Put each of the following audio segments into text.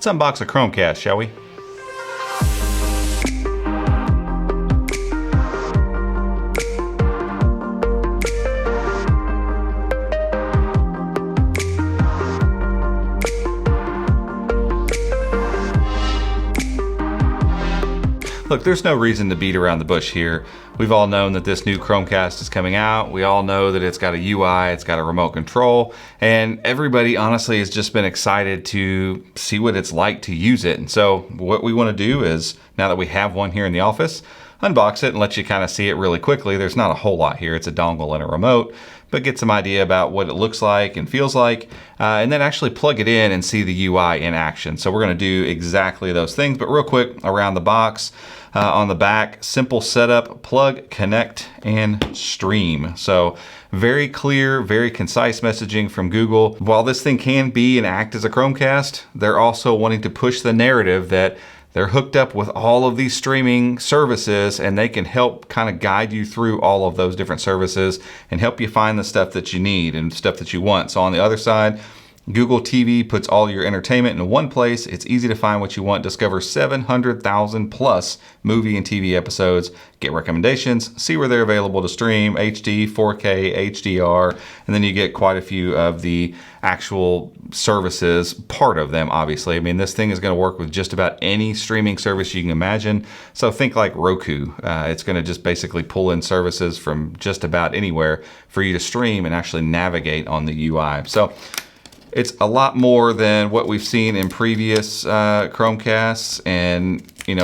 Let's unbox a Chromecast, shall we? Look, there's no reason to beat around the bush here. We've all known that this new Chromecast is coming out. We all know that it's got a UI, it's got a remote control, and everybody honestly has just been excited to see what it's like to use it. And so what we want to do is, now that we have one here in the office, unbox it and let you kind of see it really quickly. There's not a whole lot here. It's a dongle and a remote, but get some idea about what it looks like and feels like, and then actually plug it in and see the UI in action. So we're going to do exactly those things, but real quick around the box. On the back, simple setup, plug, connect, and stream. So very clear, very concise messaging from Google. While this thing can be and act as a Chromecast, they're also wanting to push the narrative that they're hooked up with all of these streaming services and they can help kind of guide you through all of those different services and help you find the stuff that you need and stuff that you want. So on the other side, Google TV puts all your entertainment in one place. It's easy to find what you want. Discover 700,000 plus movie and TV episodes. Get recommendations. See where they're available to stream. HD, 4K, HDR. And then you get quite a few of the actual services, part of them, obviously. I mean, this thing is going to work with just about any streaming service you can imagine. So think like Roku. It's going to just basically pull in services from just about anywhere for you to stream and actually navigate on the UI. So it's a lot more than what we've seen in previous Chromecasts, and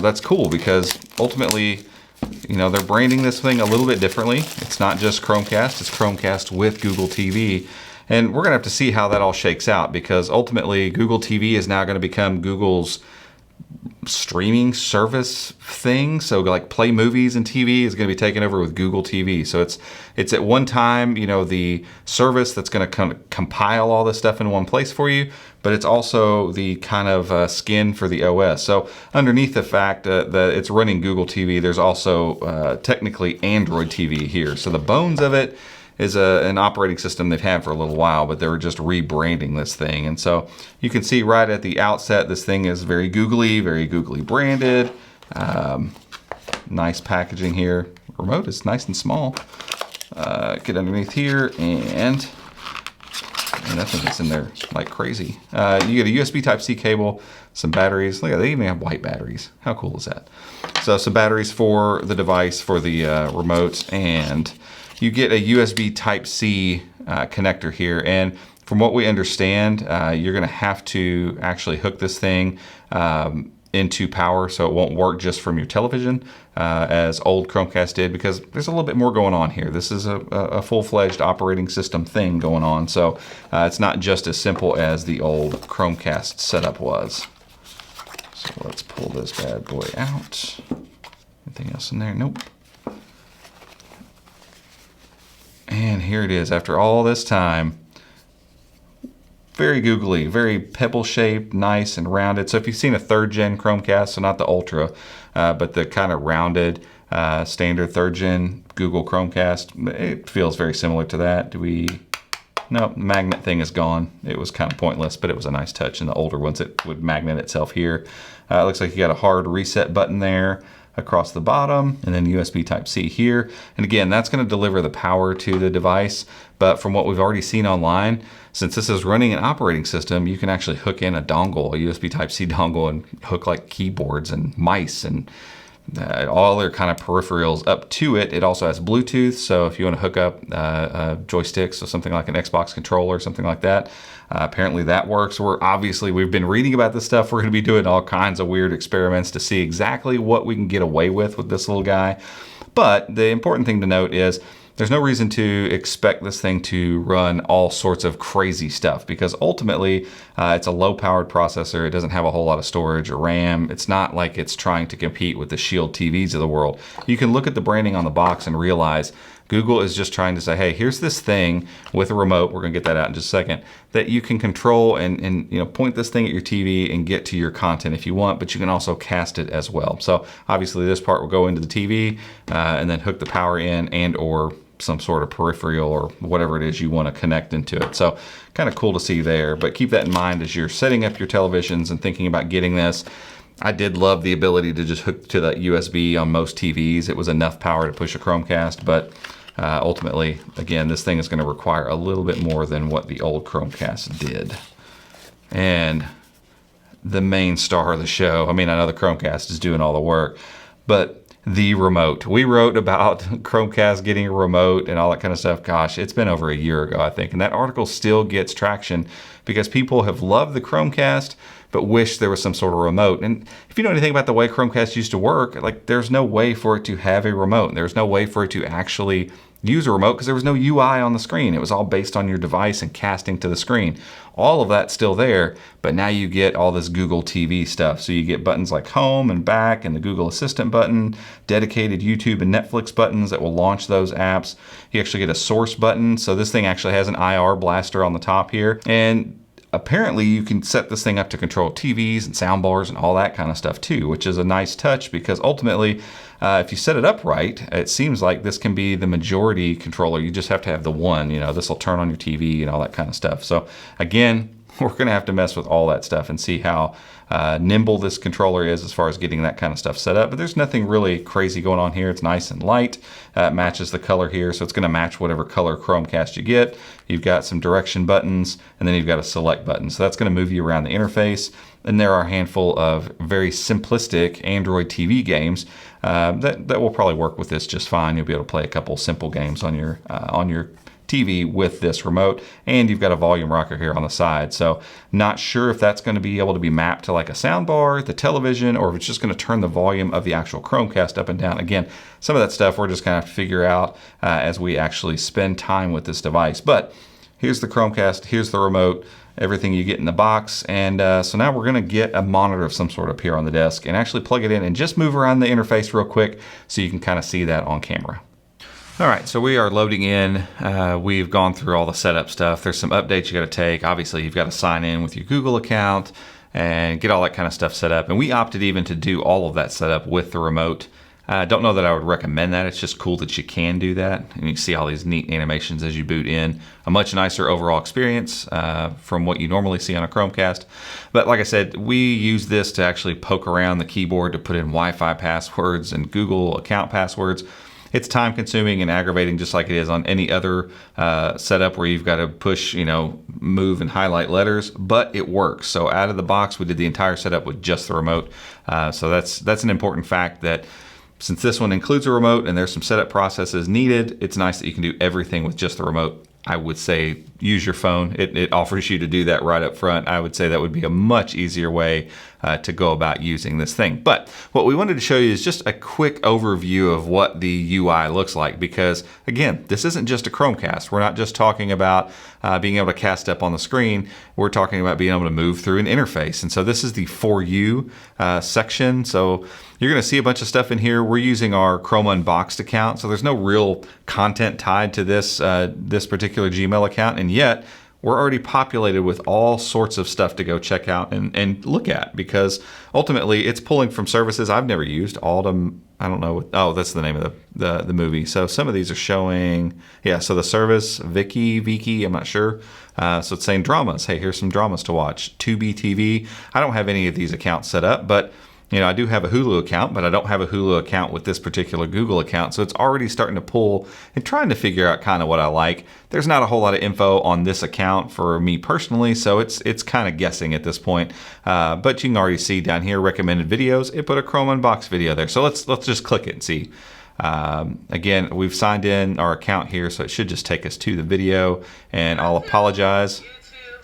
that's cool because ultimately, they're branding this thing a little bit differently. It's not just Chromecast, it's Chromecast with Google TV. And we're gonna have to see how that all shakes out because ultimately Google TV is now gonna become Google's streaming service thing. So like Play Movies and TV is going to be taken over with Google TV. So it's at one time, the service that's going to kind of compile all this stuff in one place for you, but it's also the kind of skin for the OS. So underneath the fact that it's running Google TV, there's also technically Android TV here. So the bones of it is an operating system they've had for a little while, but they were just rebranding this thing. And so you can see right at the outset, this thing is very googly branded. Nice packaging here. Remote is nice and small. Get underneath here and that thing is in there like crazy. You get a USB Type-C cable, some batteries. Look at that, they even have white batteries. How cool is that? So some batteries for the device, for the remote, and you get a USB Type-C connector here. And from what we understand, you're gonna have to actually hook this thing into power, so it won't work just from your television as old Chromecast did, because there's a little bit more going on here. This is a full-fledged operating system thing going on, so it's not just as simple as the old Chromecast setup was. So let's pull this bad boy out. Anything else in there? Nope. And here it is, after all this time. Very googly, very pebble shaped, nice and rounded. So if you've seen a 3rd gen Chromecast, so not the Ultra, but the kind of rounded standard 3rd gen Google Chromecast, it feels very similar to that. No, the magnet thing is gone. It was kind of pointless, but it was a nice touch. In the older ones, it would magnet itself here. It looks like you got a hard reset button there across the bottom, and then USB Type-C here. And again, that's going to deliver the power to the device. But from what we've already seen online, since this is running an operating system, you can actually hook in a dongle, a USB Type-C dongle, and hook like keyboards and mice and all their kind of peripherals up to it. It also has Bluetooth, so if you want to hook up joysticks, so something like an Xbox controller or something like that, apparently that works. We've been reading about this stuff. We're going to be doing all kinds of weird experiments to see exactly what we can get away with this little guy. But the important thing to note is there's no reason to expect this thing to run all sorts of crazy stuff, because ultimately it's a low-powered processor. It doesn't have a whole lot of storage or RAM. It's not like it's trying to compete with the Shield TVs of the world. You can look at the branding on the box and realize Google is just trying to say, hey, here's this thing with a remote, we're gonna get that out in just a second, that you can control and point this thing at your TV and get to your content if you want, but you can also cast it as well. So obviously this part will go into the TV and then hook the power in and or some sort of peripheral or whatever it is you want to connect into it. So kind of cool to see there, but keep that in mind as you're setting up your televisions and thinking about getting this. I did love the ability to just hook to that USB on most TVs. It was enough power to push a Chromecast, but ultimately, again, this thing is going to require a little bit more than what the old Chromecast did. And the main star of the show, I mean, I know the Chromecast is doing all the work, but the remote. We wrote about Chromecast getting a remote and all that kind of stuff. Gosh, it's been over a year ago, I think. And that article still gets traction because people have loved the Chromecast, but wish there was some sort of remote. And if you know anything about the way Chromecast used to work, like there's no way for it to have a remote. There's no way for it to actually use a remote because there was no UI on the screen. It was all based on your device and casting to the screen. All of that's still there, but now you get all this Google TV stuff. So you get buttons like home and back and the Google Assistant button, dedicated YouTube and Netflix buttons that will launch those apps. You actually get a source button. So this thing actually has an IR blaster on the top here. And apparently you can set this thing up to control TVs and soundbars and all that kind of stuff too, which is a nice touch because ultimately, if you set it up right, it seems like this can be the majority controller. You just have to have the one, this will turn on your TV and all that kind of stuff. So again, we're going to have to mess with all that stuff and see how nimble this controller is as far as getting that kind of stuff set up. But there's nothing really crazy going on here. It's nice and light. It matches the color here, so it's going to match whatever color Chromecast you get. You've got some direction buttons, and then you've got a select button. So that's going to move you around the interface. And there are a handful of very simplistic Android TV games that will probably work with this just fine. You'll be able to play a couple simple games on your TV with this remote, and you've got a volume rocker here on the side. So not sure if that's going to be able to be mapped to like a sound bar, the television, or if it's just going to turn the volume of the actual Chromecast up and down. Again, some of that stuff we're just going to have to figure out as we actually spend time with this device. But here's the Chromecast, here's the remote, everything you get in the box. And so now we're going to get a monitor of some sort up here on the desk and actually plug it in and just move around the interface real quick so you can kind of see that on camera. All right, so we are loading in. We've gone through all the setup stuff. There's some updates you got to take. Obviously, you've got to sign in with your Google account and get all that kind of stuff set up. And we opted even to do all of that setup with the remote. I don't know that I would recommend that. It's just cool that you can do that. And you see all these neat animations as you boot in. A much nicer overall experience from what you normally see on a Chromecast. But like I said, we use this to actually poke around the keyboard to put in Wi-Fi passwords and Google account passwords. It's time consuming and aggravating just like it is on any other setup where you've got to push, move and highlight letters, but it works. So out of the box, we did the entire setup with just the remote. So that's an important fact that since this one includes a remote and there's some setup processes needed, it's nice that you can do everything with just the remote. I would say use your phone. It offers you to do that right up front. I would say that would be a much easier way to go about using this thing. But what we wanted to show you is just a quick overview of what the UI looks like, because again, this isn't just a Chromecast. We're not just talking about being able to cast up on the screen. We're talking about being able to move through an interface. And so this is the For You section. So you're going to see a bunch of stuff in here. We're using our Chrome Unboxed account, so there's no real content tied to this this particular Gmail account, and yet we're already populated with all sorts of stuff to go check out and look at, because ultimately it's pulling from services I've never used. Autumn, I don't know. Oh, that's the name of the movie. So some of these are showing, so the service, Viki, I'm not sure. So it's saying dramas. Hey, here's some dramas to watch. Tubi TV. I don't have any of these accounts set up, but I do have a Hulu account, but I don't have a Hulu account with this particular Google account. So it's already starting to pull and trying to figure out kind of what I like. There's not a whole lot of info on this account for me personally, so it's kind of guessing at this point. But you can already see down here, recommended videos. It put a Chrome Unbox video there. So let's just click it and see. Again, we've signed in our account here, so it should just take us to the video, and I'll apologize.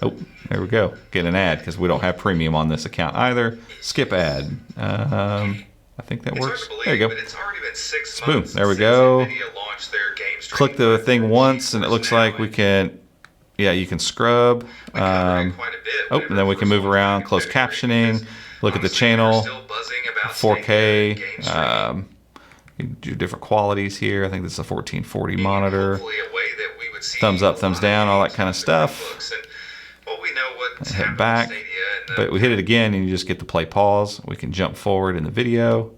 Oh, there we go. Get an ad because we don't have premium on this account either. Skip ad. I think that works. There you go. Boom. There we go. Click the thing once and it looks like we can, you can scrub. And then we can move around, close captioning, look at the channel, 4K. You can do different qualities here. I think this is a 1440 monitor. Thumbs up, thumbs down, all that kind of stuff. Head back, but we hit it again and you just get to play pause. We can jump forward in the video.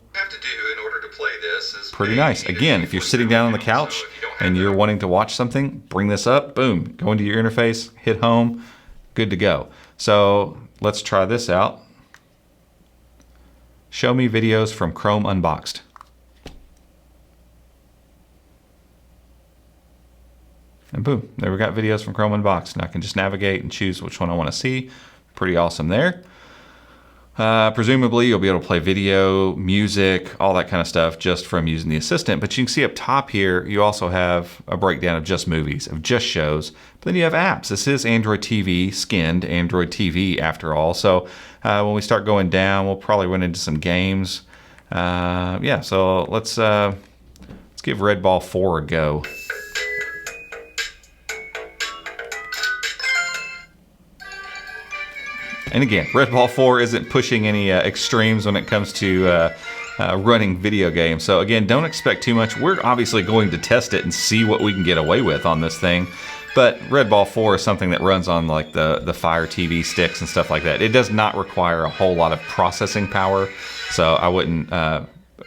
Pretty nice. Again, if you're sitting down on the couch and you're wanting to watch something, bring this up, boom, go into your interface, hit home, good to go. So let's try this out. Show me videos from Chrome Unboxed. And boom, there we got videos from Chrome Unboxed. And I can just navigate and choose which one I want to see. Pretty awesome there. Presumably you'll be able to play video, music, all that kind of stuff just from using the assistant. But you can see up top here, you also have a breakdown of just movies, of just shows. But then you have apps. This is Android TV, skinned Android TV after all. So when we start going down, we'll probably run into some games. Yeah, so let's give Red Ball 4 a go. And again, Red Ball 4 isn't pushing any extremes when it comes to running video games. So again, don't expect too much. We're obviously going to test it and see what we can get away with on this thing. But Red Ball 4 is something that runs on like the Fire TV sticks and stuff like that. It does not require a whole lot of processing power. So I wouldn't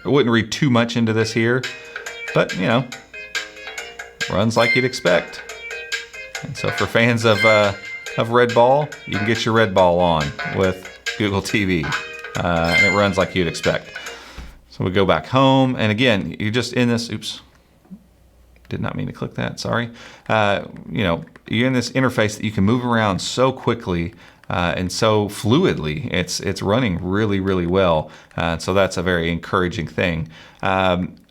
read too much into this here. But, you know, runs like you'd expect. And so for fans of Red Ball, you can get your Red Ball on with Google TV. And it runs like you'd expect. So we go back home, and again, you're just in this, oops, did not mean to click that, sorry. You know, you're in this interface that you can move around so quickly and so fluidly. It's running really, really well. So that's a very encouraging thing.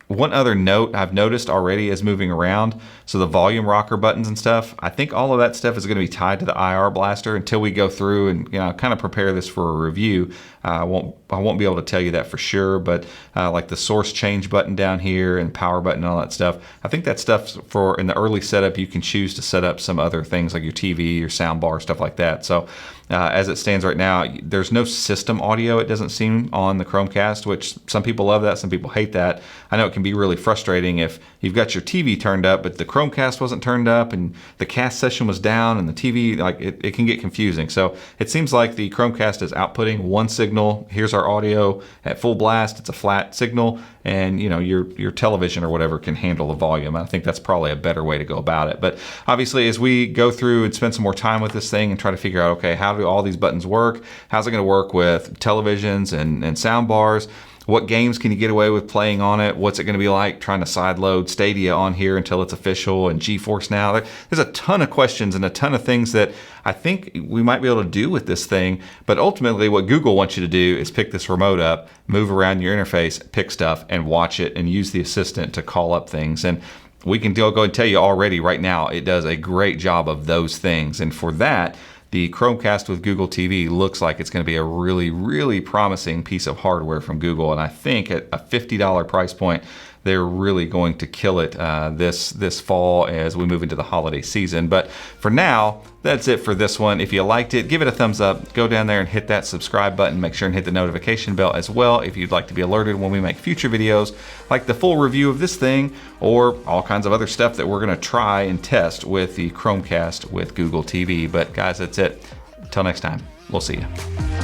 One other note I've noticed already is moving around. So the volume rocker buttons and stuff, I think all of that stuff is going to be tied to the IR blaster until we go through and, you know, kind of prepare this for a review. I won't be able to tell you that for sure, but like the source change button down here and power button and all that stuff, I think that stuff's for in the early setup. You can choose to set up some other things like your TV, your sound bar, stuff like that. So as it stands right now, there's no system audio, it doesn't seem, on the Chromecast, which some people love that, some people hate that. I know it can be really frustrating if you've got your TV turned up, but the Chromecast wasn't turned up and the cast session was down and the TV, like it can get confusing. So it seems like the Chromecast is outputting one signal. Here's our audio at full blast. It's a flat signal, and you know your television or whatever can handle the volume. I think that's probably a better way to go about it. But obviously, as we go through and spend some more time with this thing and try to figure out, okay, how do all these buttons work? How's it going to work with televisions and sound bars? What games can you get away with playing on it? What's it going to be like trying to sideload Stadia on here until it's official, and GeForce Now? There's a ton of questions and a ton of things that I think we might be able to do with this thing. But ultimately, what Google wants you to do is pick this remote up, move around your interface, pick stuff, and watch it, and use the assistant to call up things. And we can go and tell you already right now, it does a great job of those things. And for that, the Chromecast with Google TV looks like it's going to be a really, really promising piece of hardware from Google. And I think at a $50 price point, they're really going to kill it this fall as we move into the holiday season. But for now, that's it for this one. If you liked it, give it a thumbs up. Go down there and hit that subscribe button. Make sure and hit the notification bell as well if you'd like to be alerted when we make future videos, like the full review of this thing or all kinds of other stuff that we're going to try and test with the Chromecast with Google TV. But guys, that's it. Until next time, we'll see you.